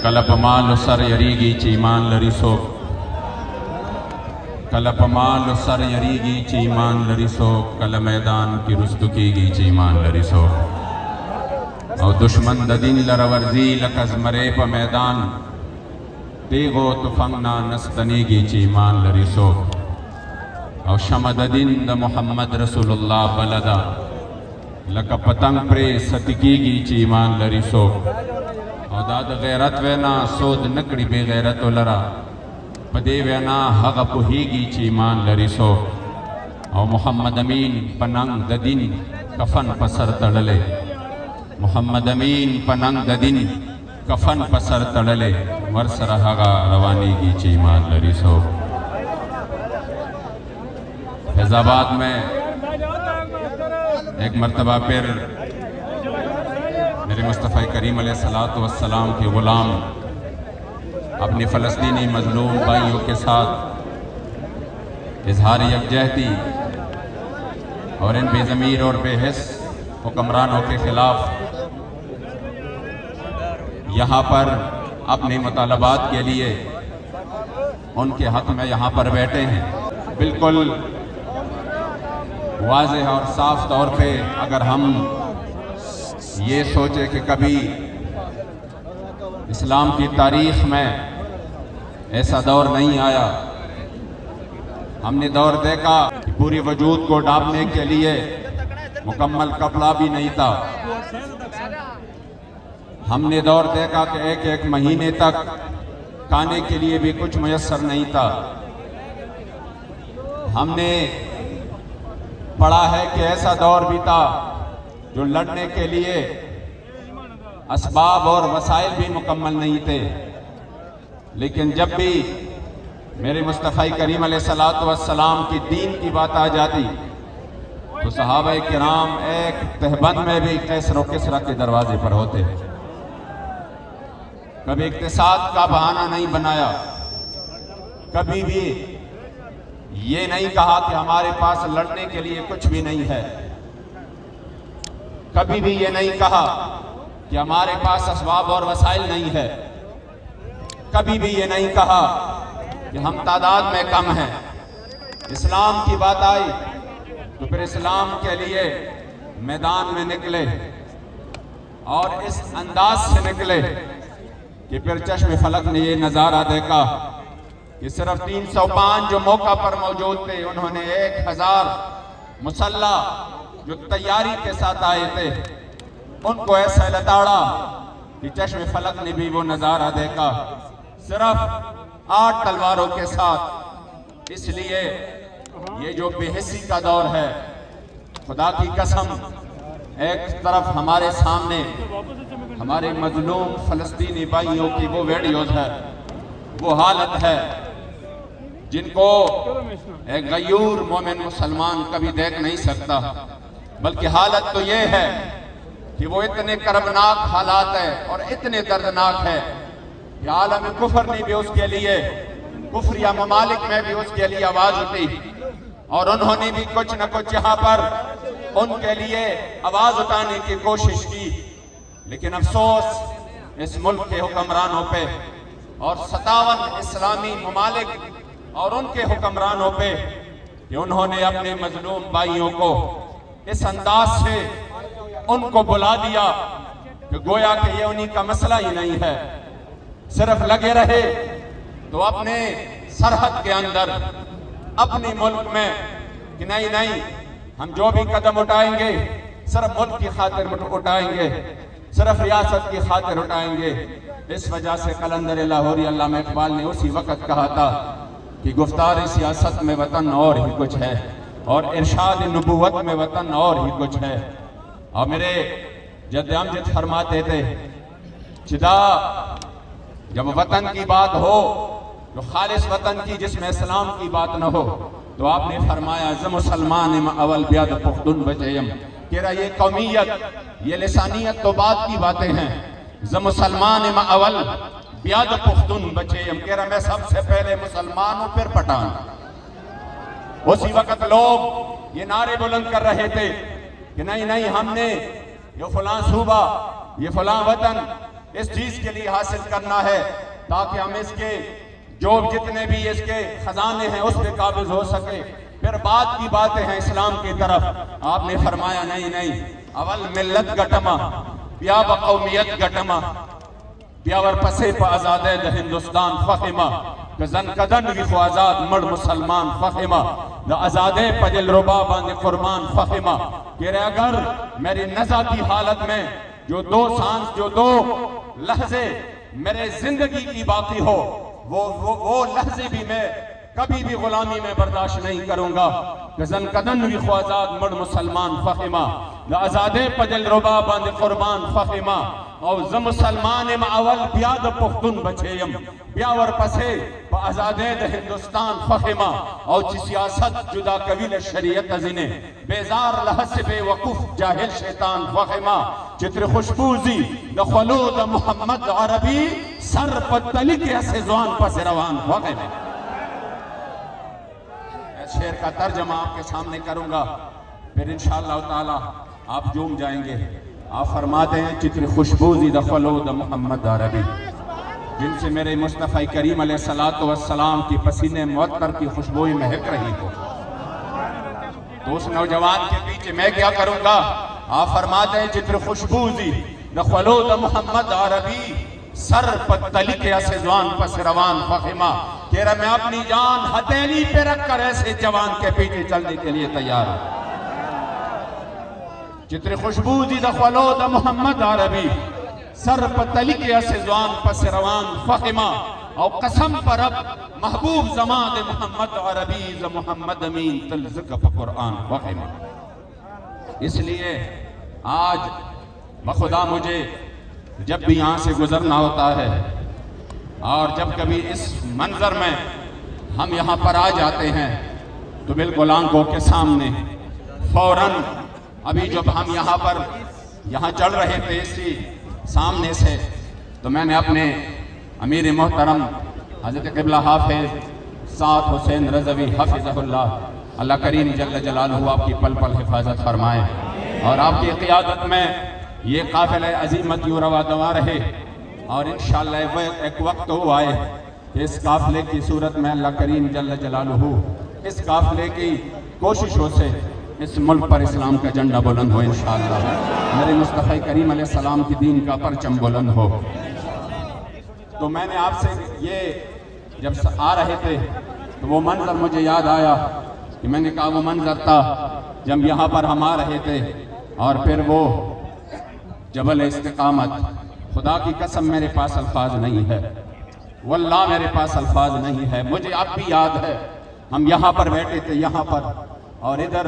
کله په مالو سر یریږي چې ایمان لري څوک، کله په مالو سر یریږي چې ایمان لري څوک، کله میدان کې رستو کېږي چې ایمان لري څوک، او دشمن د دین لره ورځي لکه زمری په میدان، تیغو تفنګ نه نستنېږي چې ایمان لري څوک، او شمع د دین د محمد رسول الله بله ده لکه پتنګ پرې ستي کېږي چې ایمان لري څوک، او دا د غیرت وینا سود نکړي بے غیرتو لرا، په دې وینا هغه پوهیږي چې ایمان لري څوک، او محمد امین په ننګ د دین کفن په سر تړلی، محمد امین په ننګ د دین کفن په سر تړلی، ورسره هغه روانیږي چې ایمان لري څوک۔ فیض آباد میں ایک مرتبہ پھر میرے مصطفیٰ کریم علیہ السلام کے غلام اپنی فلسطینی مظلوم بھائیوں کے ساتھ اظہار یکجہتی اور ان بے ضمیر اور بے حس حکمرانوں کے خلاف یہاں پر اپنے مطالبات کے لیے ان کے حق میں یہاں پر بیٹھے ہیں۔ بالکل واضح اور صاف طور پہ اگر ہم یہ سوچے کہ کبھی اسلام کی تاریخ میں ایسا دور نہیں آیا، ہم نے دور دیکھا کہ پوری وجود کو ڈھانپنے کے لیے مکمل کپڑا بھی نہیں تھا، ہم نے دور دیکھا کہ ایک ایک مہینے تک کھانے کے لیے بھی کچھ میسر نہیں تھا، ہم نے پڑھا ہے کہ ایسا دور بھی تھا جو لڑنے کے لیے اسباب اور وسائل بھی مکمل نہیں تھے، لیکن جب بھی میرے مصطفیٰ کریم علیہ السلام کی دین کی بات آ جاتی تو صحابہ کرام ایک تہبند میں بھی کیسر و کسرا کے دروازے پر ہوتے، کبھی اقتصاد کا بہانہ نہیں بنایا، کبھی بھی یہ نہیں کہا کہ ہمارے پاس لڑنے کے لیے کچھ بھی نہیں ہے، کبھی بھی یہ نہیں کہا کہ ہمارے پاس اسباب اور وسائل نہیں ہے، کبھی بھی یہ نہیں کہا کہ ہم تعداد میں کم ہیں۔ اسلام کی بات آئی تو پھر اسلام کے لیے میدان میں نکلے اور اس انداز سے نکلے کہ پھر چشم فلک نے یہ نظارہ دیکھا کہ صرف 305 جو موقع پر موجود تھے انہوں نے 1000 مسلح جو تیاری کے ساتھ آئے تھے ان کو ایسا لتاڑا کہ چشم فلک نے بھی وہ نظارہ دیکھا، صرف 8 تلواروں کے ساتھ۔ اس لیے یہ جو بے حسی کا دور ہے، خدا کی قسم ایک طرف ہمارے سامنے ہمارے مظلوم فلسطینی بھائیوں کی وہ ویڈیوز ہے، وہ حالت ہے جن کو ایک غیور مومن مسلمان کبھی دیکھ نہیں سکتا، بلکہ حالت تو یہ ہے کہ وہ اتنے کربناک حالات ہے اور اتنے دردناک ہے کہ عالم کفر نے بھی اس کے لیے، کفریہ ممالک میں بھی اس کے لیے آواز اٹھی اور انہوں نے بھی کچھ نہ کچھ یہاں پر ان کے لیے آواز اٹھانے کی کوشش کی، لیکن افسوس اس ملک کے حکمرانوں پہ اور 57 اسلامی ممالک اور ان کے حکمرانوں پہ کہ انہوں نے اپنے مظلوم بھائیوں کو اس انداز سے ان کو بلا دیا کہ گویا کہ یہ انہی کا مسئلہ ہی نہیں ہے، صرف لگے رہے تو اپنے سرحد کے اندر اپنے ملک میں کہ نہیں ہم جو بھی قدم اٹھائیں گے صرف ملک کی خاطر اٹھائیں گے، صرف ریاست کی خاطر اٹھائیں گے۔ اس وجہ سے قلندر لاہوری علامہ اقبال نے اسی وقت کہا تھا کہ گفتار سیاست میں وطن اور ہی کچھ ہے اور ارشاد نبوت میں وطن اور ہی کچھ ہے۔ اور میرے جد امجد فرماتے تھے چدا جب وطن کی بات ہو تو خالص وطن کی جس میں اسلام کی بات نہ ہو، تو آپ نے فرمایا ز مسلمان اول بیاد پختون بچیم، کہہ رہا یہ قومیت یہ لسانیت تو بات کی باتیں ہیں، ز مسلمان اول بیاد پختون بچیم، کہہ رہا میں سب سے پہلے مسلمان ہوں پھر پٹھان۔ اسی وقت لوگ یہ نعرے بلند کر رہے تھے کہ نہیں ہم نے یہ فلاں صوبہ یہ فلاں وطن اس چیز کے لیے حاصل کرنا ہے تاکہ ہم اس کے جو جتنے بھی اس کے خزانے ہیں اس پہ قابض ہو سکے. پھر بعد کی باتیں ہیں اسلام کی طرف. آپ نے فرمایا نہیں اول ملت گٹما بیا بقومیت گٹما بیا ور پسے پا آزادے دا ہندوستان فخما کزن کدن وی خو آزاد مڑ مسلمان فخما دا آزادے پا دل ربا باندے قربان فخما. کہ اگر میری نزا کی حالت میں جو دو لحظے میرے زندگی کی باقی ہو وہ لحظے بھی میں کبھی بھی غلامی میں برداشت نہیں کروں گا. گزن کدن وی خو آزاد مڑ مسلمان فخما دا آزادے پا دل ربا باندے قربان فخما. او ز مسلمان ام اول بیاد پختون بچیم بیا ور پسے پا آزادے دا ہندوستان فخما. او چی سیاست جدا قویل شریعت ازینے بیزار لحظ بے وقوف جاہل شیطان فخما. چتر خوشبوزی دا خلود محمد عربی سر پتلی کے سزوان پس روان فخما. شعر کا ترجمہ آپ کے سامنے کروں گا پھر انشاءاللہ تعالی آپ جوم جائیں گے. آپ فرماتے ہیں چتر خوشبوزی دا خلود محمد عربی جن سے میرے مصطفیٰ کریم علیہ السلام کی پسینے معطر کی خوشبوئی مہک رہی ہو. تو اس نوجوان کے پیچھے میں کیا کروں گا؟ آپ فرماتے ہیں چتر خوشبوزی دا خلود محمد عربی سر پتلی کے اسزوان پس روان فخما. کہہ رہا میں اپنی جان ہتھیلی پہ رکھ کر ایسے جوان کے پیچھے چلنے کے لیے تیار ہوں. چتر خوشبوزی دا خلود محمد عربی سر پتلی کے اسزوان پس روان فخما. او قسم پر اب محبوب زمان محمد عربی ز محمد امین تلزق پا قرآن فخما. اس لیے آج بخدا مجھے جب بھی یہاں سے گزرنا ہوتا ہے اور جب کبھی اس منظر میں ہم یہاں پر آ جاتے ہیں تو بالکل آنکھوں کے سامنے فوراً ابھی جب ہم یہاں چل رہے تھے اسی سامنے سے تو میں نے اپنے امیر محترم حضرت قبلہ حافظ سعد حسین رضوی حفظہ اللہ کریم جل جلالہ آپ کی پل پل حفاظت فرمائے اور آپ کی قیادت میں یہ قافلہ عظیمت یوں روا دوا رہے. اور انشاءاللہ ایک وقت ہو آئے کہ اس قافلے کی صورت میں اللہ کریم جل جلالہ اس قافلے کی کوششوں سے اس ملک پر اسلام کا جھنڈا بلند ہو انشاءاللہ. میرے مصطفیٰ کریم علیہ السلام کی دین کا پرچم بلند ہو. تو میں نے آپ سے یہ جب آ رہے تھے تو وہ منظر مجھے یاد آیا کہ میں نے کہا وہ منظر تھا جب یہاں پر ہم آ رہے تھے اور پھر وہ جبل استقامت. خدا کی قسم میرے پاس الفاظ نہیں ہے, واللہ میرے پاس الفاظ نہیں ہے. مجھے اب بھی یاد ہے ہم یہاں پر بیٹھے تھے یہاں پر اور ادھر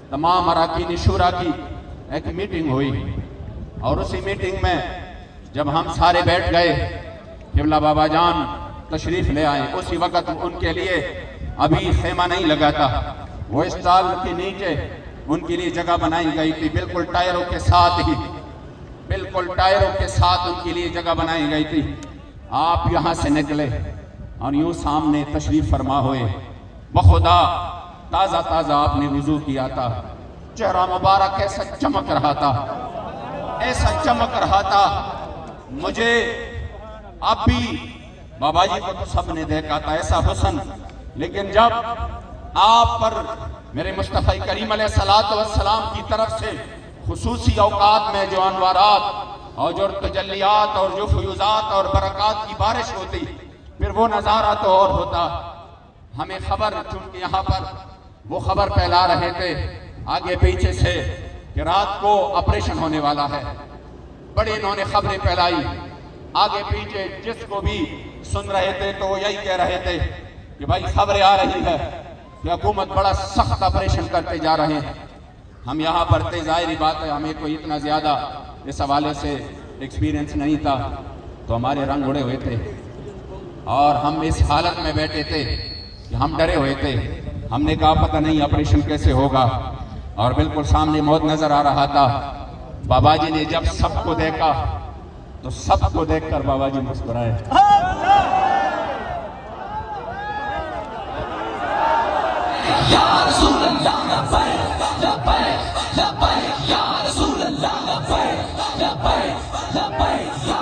تمام اراکین شورا کی ایک میٹنگ ہوئی اور اسی میٹنگ میں جب ہم سارے بیٹھ گئے قبلہ بابا جان تشریف لے آئے. اسی وقت ان کے لیے ابھی خیمہ نہیں لگا تھا, وہ اسٹال کے نیچے ان کے لیے جگہ بنائی گئی تھی, بالکل ٹائروں کے ساتھ ان کے لیے جگہ بنائی گئی تھی. آپ یہاں سے نکلے اور یوں سامنے تشریف فرما ہوئے. بخدا تازہ تازہ آپ نے وضو کیا تھا, چہرہ مبارک ایسا چمک رہا تھا مجھے اب بھی. بابا جی کو تو سب نے دیکھا تھا ایسا حسن, لیکن جب آپ پر میرے مصطفیٰ کریم علیہ السلام کی طرف سے خصوصی اوقات میں جو انوارات اور جو تجلیات اور جو فیوزات اور برکات کی بارش ہوتی, پھر وہ نظارہ تو اور ہوتا. ہمیں خبر, چونکہ یہاں پر وہ خبر پھیلا رہے تھے آگے پیچھے سے کہ رات کو آپریشن ہونے والا ہے, بڑی انہوں نے خبریں پھیلائی آگے پیچھے. جس کو بھی سن رہے تھے تو وہ یہی کہہ رہے تھے کہ بھائی خبریں آ رہی ہے کہ حکومت بڑا سخت آپریشن کرتے جا رہے ہیں. ہم یہاں پر تھے, ظاہری بات ہے ہمیں کوئی اتنا زیادہ اس حوالے سے ایکسپیرینس نہیں تھا, تو ہمارے رنگ اڑے ہوئے تھے اور ہم اس حالت میں بیٹھے تھے کہ ہم ڈرے ہوئے تھے. ہم نے کہا پتہ نہیں آپریشن کیسے ہوگا, اور بالکل سامنے موت نظر آ رہا تھا. بابا جی نے جب سب کو دیکھا تو سب کو دیکھ کر بابا جی مسکرائے. یا رسول اللہ لبیک لبیک لبیک یا رسول اللہ لبیک لبیک لبیک یا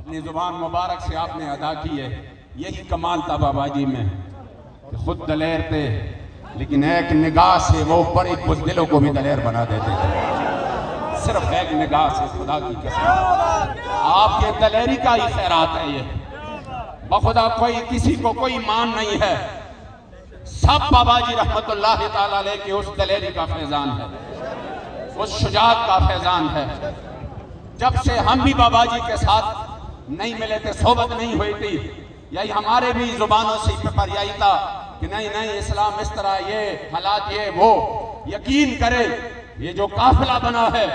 اپنی زبان مبارک سے آپ نے ادا کی ہے. یہی کمال تھا بابا جی میں کہ خود دلیر تھے لیکن ایک نگاہ سے وہ بڑے بزدلوں کو بھی دلیر بنا دیتے تھے. صرف ایک نگاہ سے. خدا کی قسم آپ کے دلیری کا ہی خیرات ہے یہ. بخدا کوئی کسی کو کوئی مان نہیں ہے. سب بابا جی رحمت اللہ تعالی علیہ کے اس دلیری کا فیضان ہے, اس شجاعت کا فیضان ہے. جب سے ہم بھی بابا جی کے ساتھ نہیں ملے تھے, صحبت نہیں ہوئی تھی, یہی ہمارے بھی زبانوں سے پیپر یہی تھا کہ نہیں اسلام اس طرح, یہ حالات, یہ وہ. یقین کرے یہ جو قافلہ بنا ہے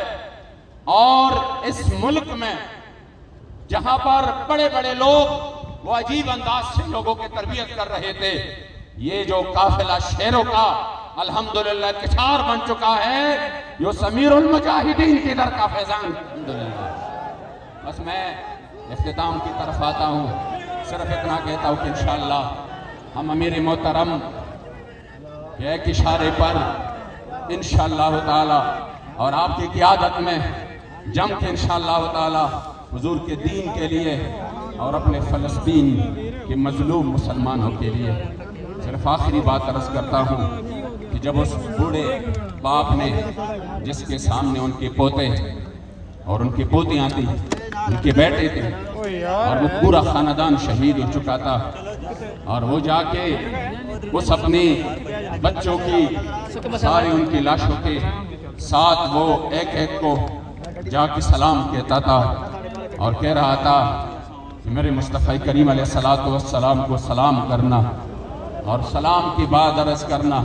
اور اس ملک میں جہاں پر بڑے بڑے لوگ وہ عجیب انداز سے لوگوں کی تربیت کر رہے تھے, یہ جو قافلہ شیروں کا الحمدللہ کچھار بن چکا ہے, جو سمیر المجاہدین کی در کا فیضان الحمدللہ. بس میں اختتام کی طرف آتا ہوں, صرف اتنا کہتا ہوں کہ انشاءاللہ ہم امیر محترم کے ایک اشارے پر انشاءاللہ تعالی اور آپ کی قیادت میں جم کے انشاءاللہ تعالی حضور کے دین کے لیے اور اپنے فلسطین کے مظلوم مسلمانوں کے لیے صرف آخری بات عرض کرتا ہوں کہ جب اس بوڑھے باپ نے جس کے سامنے ان کے پوتے اور ان کی پوتیاں تھیں, ان کے بیٹے تھے, اور وہ پورا خاندان شہید ہو چکا تھا, اور وہ جا کے اس اپنی بچوں کی سارے ان کی لاشوں کے ساتھ وہ ایک ایک کو جا کے سلام کہتا تھا اور کہہ رہا تھا کہ میرے مصطفی کریم علیہ السلام کو سلام کرنا اور سلام کی بات عرض کرنا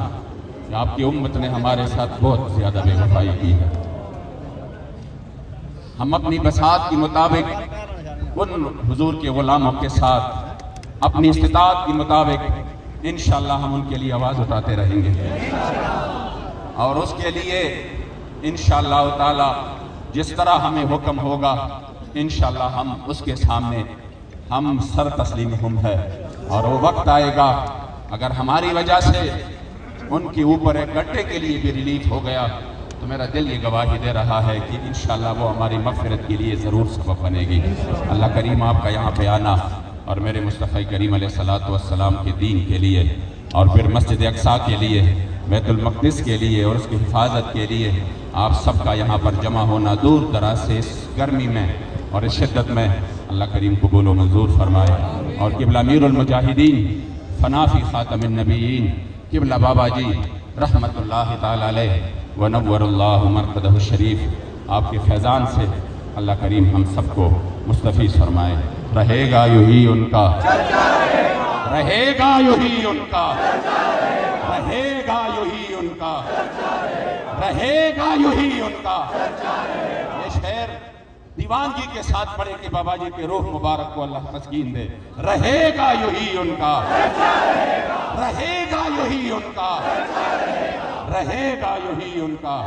کہ آپ کی امت نے ہمارے ساتھ بہت زیادہ بے وفائی کی ہے. ہم اپنی بساط کے مطابق ان حضور کے غلاموں کے ساتھ اپنی استطاعت کے مطابق انشاءاللہ ہم ان کے لیے آواز اٹھاتے رہیں گے, اور اس کے لیے انشاءاللہ تعالی جس طرح ہمیں حکم ہوگا انشاءاللہ ہم اس کے سامنے ہم سر تسلیم ہم ہے. اور وہ وقت آئے گا اگر ہماری وجہ سے ان کے اوپر ایک گھٹے کے لیے بھی ریلیف ہو گیا تو میرا دل یہ گواہی دے رہا ہے کہ انشاءاللہ وہ ہماری مغفرت کے لیے ضرور سبب بنے گی. اللہ کریم آپ کا یہاں پہ آنا اور میرے مصطفی کریم علیہ السلام کے دین کے لیے اور پھر مسجد اقصیٰ کے لیے, بیت المقدس کے لیے اور اس کی حفاظت کے لیے آپ سب کا یہاں پر جمع ہونا دور دراز سے اس گرمی میں اور اس شدت میں اللہ کریم قبول و منظور فرمائے. اور قبلہ امیر المجاہدین فنافی خاتم النبیین قبلہ بابا جی رحمت اللہ تعالی علیہ ونور اللہ مرقدہ الشریف, آپ کے فیضان سے اللہ کریم ہم سب کو مستفیض فرمائے. رہے گا یہی ان کا, رہے گا یہی ان کا, رہے گا یہی ان کا, رہے گا یہی ان کا. یہ شعر دیوانگی کے ساتھ پڑھے کہ بابا جی کے روح مبارک کو اللہ تسکین دے. رہے گا یہی ان کا, رہے گا یہی ان کا, رہے گا یہی ان کا.